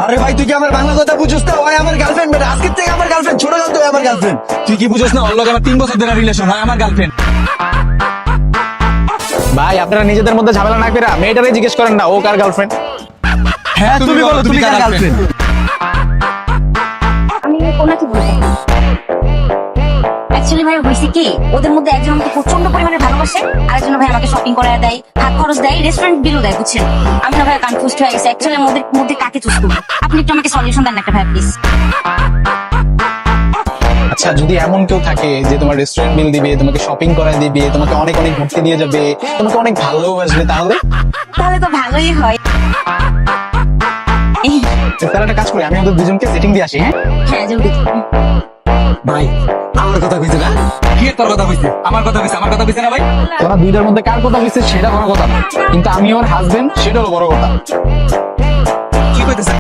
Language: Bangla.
আরে ভাই তুই কি আমার বাংলা কথা বুঝছিস না? ওই আমার গার্লফ্রেন্ড বেটা, আজকের থেকে আমার গার্লফ্রেন্ড, ছোট কাল থেকে আমার গার্লফ্রেন্ড। তুই কি বুঝোস না ওর লগে আমার 3 বছর ধরে রিলেশন হয়, আমার গার্লফ্রেন্ড। ভাই আপনারা নিজেদের মধ্যে ঝামেলা না করে মেয়েটারে জিজ্ঞেস করেন না ও কার গার্লফ্রেন্ড। হ্যাঁ তুমি বলো তুমি কার গার্লফ্রেন্ড? আমি ওনাকে বলবো। অ্যাকচুয়ালি ভাই হয়েছে কি, ওদের মধ্যে একজন আমাকে প্রচন্ড পরিমাণে ভালোবাসে, আরেকজন ভাই আমাকে শপিং করে দেয়, হাত খরচ দেয়, রেস্টুরেন্ট বিলও দেয়, বুঝছেন? আমি না ভাই কনফিউজ হয়ে গেছি অ্যাকচুয়ালি ওদের মধ্যে কাকে চুজ করবো। আপনি একটু আমাকে সলিউশন দেন না একটা ভাই প্লিজ। আচ্ছা যদি এমন কেউ থাকে যে তোমার রেস্টুরেন্ট বিল দিবে, তোমাকে শপিং করায় দিবে, তোমাকে অনেক অনেক ঘুরতে নিয়ে যাবে, তোমাকে অনেক ভালোবাসবে, তাহলে তাহলে তো ভালোই হয়। তাহলে একটা কাজ করি, আমি ওদের দুজনকে সেটিং দিয়ে আসি। হ্যাঁ হ্যাঁ জলদি। ভাই আমার কথা কইছে না? কি তোর কথা কইছে? আমার কথা কইছে, আমার কথা কইছে না ভাই? তোরা দুইটার মধ্যে কার কথা হয়েছে সেটা বড় কথা না, কিন্তু আমি ওর হাজবেন্ড সেটা হলো বড় কথা। কি কইতেছ?